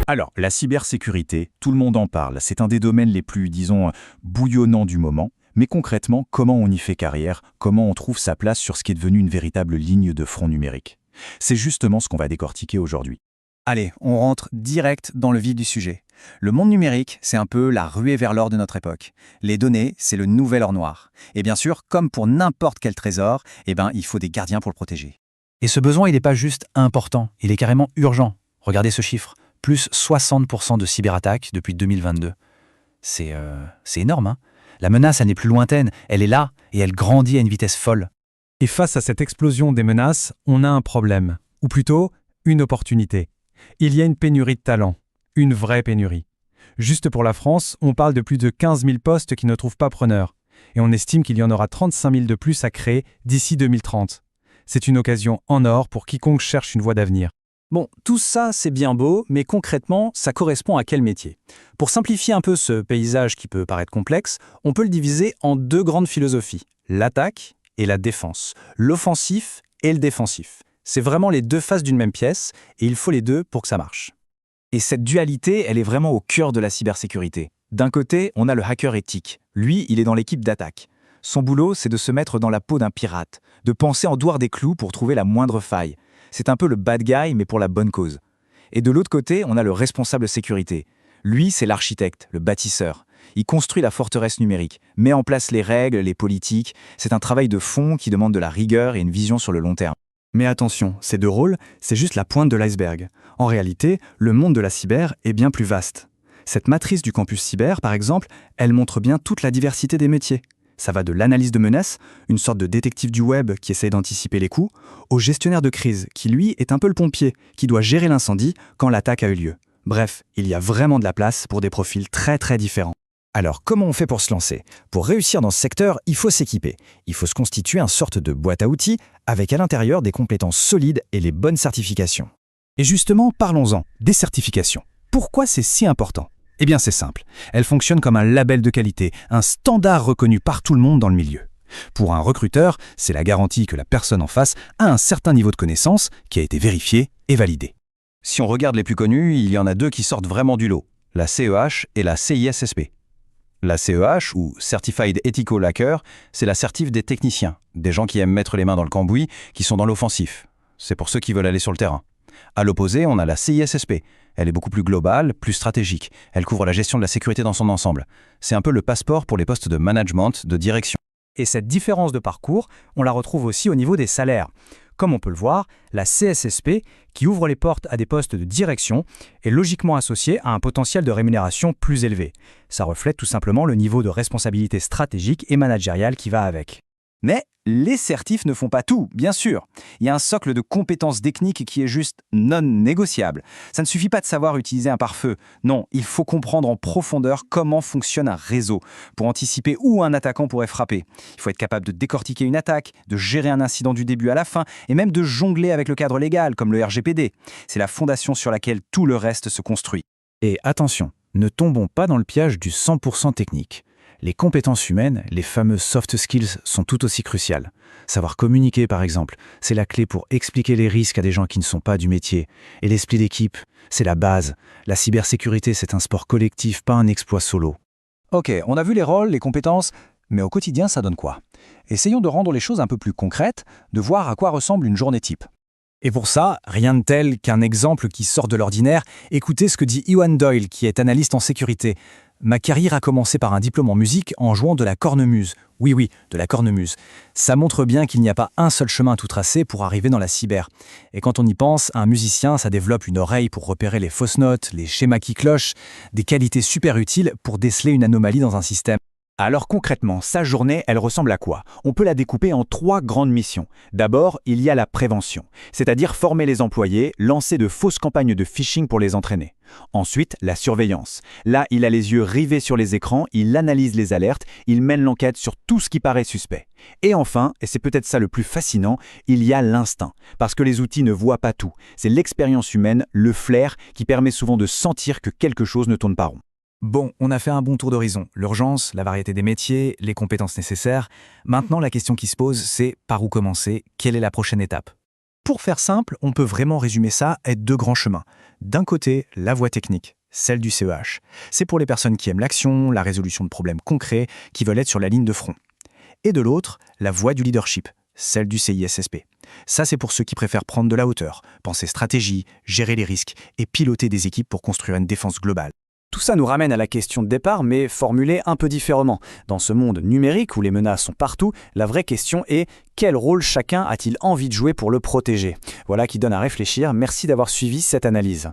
Alors, la cybersécurité, tout le monde en parle. C'est un des domaines les plus, disons, bouillonnants du moment. Mais concrètement, comment on y fait carrière? Comment on trouve sa place sur ce qui est devenu une véritable ligne de front numérique? C'est justement ce qu'on va décortiquer aujourd'hui. Allez, on rentre direct dans le vif du sujet. Le monde numérique, c'est un peu la ruée vers l'or de notre époque. Les données, c'est le nouvel or noir. Et bien sûr, comme pour n'importe quel trésor, il faut des gardiens pour le protéger. Et ce besoin, il n'est pas juste important, il est carrément urgent. Regardez ce chiffre, plus 60% de cyberattaques depuis 2022. C'est énorme, hein? La menace, elle n'est plus lointaine, elle est là, et elle grandit à une vitesse folle. Et face à cette explosion des menaces, on a un problème, ou plutôt une opportunité. Il y a une pénurie de talents, une vraie pénurie. Juste pour la France, on parle de plus de 15 000 postes qui ne trouvent pas preneur, et on estime qu'il y en aura 35 000 de plus à créer d'ici 2030. C'est une occasion en or pour quiconque cherche une voie d'avenir. Bon, tout ça, c'est bien beau, mais concrètement, ça correspond à quel métier? Pour simplifier un peu ce paysage qui peut paraître complexe, on peut le diviser en deux grandes philosophies, l'attaque et la défense, l'offensif et le défensif. C'est vraiment les deux faces d'une même pièce, et il faut les deux pour que ça marche. Et cette dualité, elle est vraiment au cœur de la cybersécurité. D'un côté, on a le hacker éthique. Lui, il est dans l'équipe d'attaque. Son boulot, c'est de se mettre dans la peau d'un pirate, de penser en douar des clous pour trouver la moindre faille. C'est un peu le bad guy, mais pour la bonne cause. Et de l'autre côté, on a le responsable sécurité. Lui, c'est l'architecte, le bâtisseur. Il construit la forteresse numérique, met en place les règles, les politiques. C'est un travail de fond qui demande de la rigueur et une vision sur le long terme. Mais attention, ces deux rôles, c'est juste la pointe de l'iceberg. En réalité, le monde de la cyber est bien plus vaste. Cette matrice du campus cyber, par exemple, elle montre bien toute la diversité des métiers. Ça va de l'analyse de menaces, une sorte de détective du web qui essaie d'anticiper les coups, au gestionnaire de crise, qui lui est un peu le pompier, qui doit gérer l'incendie quand l'attaque a eu lieu. Bref, il y a vraiment de la place pour des profils très très différents. Alors, comment on fait pour se lancer? Pour réussir dans ce secteur, il faut s'équiper. Il faut se constituer une sorte de boîte à outils avec à l'intérieur des compétences solides et les bonnes certifications. Et justement, parlons-en, des certifications. Pourquoi c'est si important? Eh bien, c'est simple. Elles fonctionnent comme un label de qualité, un standard reconnu par tout le monde dans le milieu. Pour un recruteur, c'est la garantie que la personne en face a un certain niveau de connaissance qui a été vérifié et validé. Si on regarde les plus connus, il y en a deux qui sortent vraiment du lot, la CEH et la CISSP. La CEH, ou Certified Ethical Hacker, c'est la certif des techniciens, des gens qui aiment mettre les mains dans le cambouis, qui sont dans l'offensif. C'est pour ceux qui veulent aller sur le terrain. À l'opposé, on a la CISSP. Elle est beaucoup plus globale, plus stratégique. Elle couvre la gestion de la sécurité dans son ensemble. C'est un peu le passeport pour les postes de management, de direction. Et cette différence de parcours, on la retrouve aussi au niveau des salaires. Comme on peut le voir, la CSSP, qui ouvre les portes à des postes de direction, est logiquement associée à un potentiel de rémunération plus élevé. Ça reflète tout simplement le niveau de responsabilité stratégique et managériale qui va avec. Mais les certifs ne font pas tout, bien sûr. Il y a un socle de compétences techniques qui est juste non négociable. Ça ne suffit pas de savoir utiliser un pare-feu. Non, il faut comprendre en profondeur comment fonctionne un réseau pour anticiper où un attaquant pourrait frapper. Il faut être capable de décortiquer une attaque, de gérer un incident du début à la fin et même de jongler avec le cadre légal comme le RGPD. C'est la fondation sur laquelle tout le reste se construit. Et attention, ne tombons pas dans le piège du 100% technique. Les compétences humaines, les fameuses soft skills, sont tout aussi cruciales. Savoir communiquer, par exemple, c'est la clé pour expliquer les risques à des gens qui ne sont pas du métier. Et l'esprit d'équipe, c'est la base. La cybersécurité, c'est un sport collectif, pas un exploit solo. Ok, on a vu les rôles, les compétences, mais au quotidien, ça donne quoi? Essayons de rendre les choses un peu plus concrètes, de voir à quoi ressemble une journée type. Et pour ça, rien de tel qu'un exemple qui sort de l'ordinaire. Écoutez ce que dit Iwan Doyle, qui est analyste en sécurité. Ma carrière a commencé par un diplôme en musique en jouant de la cornemuse. Oui, de la cornemuse. Ça montre bien qu'il n'y a pas un seul chemin tout tracé pour arriver dans la cyber. Et quand on y pense, un musicien, ça développe une oreille pour repérer les fausses notes, les schémas qui clochent, des qualités super utiles pour déceler une anomalie dans un système. Alors concrètement, sa journée, elle ressemble à quoi? On peut la découper en 3 grandes missions. D'abord, il y a la prévention, c'est-à-dire former les employés, lancer de fausses campagnes de phishing pour les entraîner. Ensuite, la surveillance. Là, il a les yeux rivés sur les écrans, il analyse les alertes, il mène l'enquête sur tout ce qui paraît suspect. Et enfin, et c'est peut-être ça le plus fascinant, il y a l'instinct. Parce que les outils ne voient pas tout. C'est l'expérience humaine, le flair, qui permet souvent de sentir que quelque chose ne tourne pas rond. Bon, on a fait un bon tour d'horizon. L'urgence, la variété des métiers, les compétences nécessaires. Maintenant, la question qui se pose, c'est par où commencer? Quelle est la prochaine étape? Pour faire simple, on peut vraiment résumer ça à 2 grands chemins. D'un côté, la voie technique, celle du CEH. C'est pour les personnes qui aiment l'action, la résolution de problèmes concrets, qui veulent être sur la ligne de front. Et de l'autre, la voie du leadership, celle du CISSP. Ça, c'est pour ceux qui préfèrent prendre de la hauteur, penser stratégie, gérer les risques et piloter des équipes pour construire une défense globale. Tout ça nous ramène à la question de départ, mais formulée un peu différemment. Dans ce monde numérique où les menaces sont partout, la vraie question est quel rôle chacun a-t-il envie de jouer pour le protéger? Voilà qui donne à réfléchir. Merci d'avoir suivi cette analyse.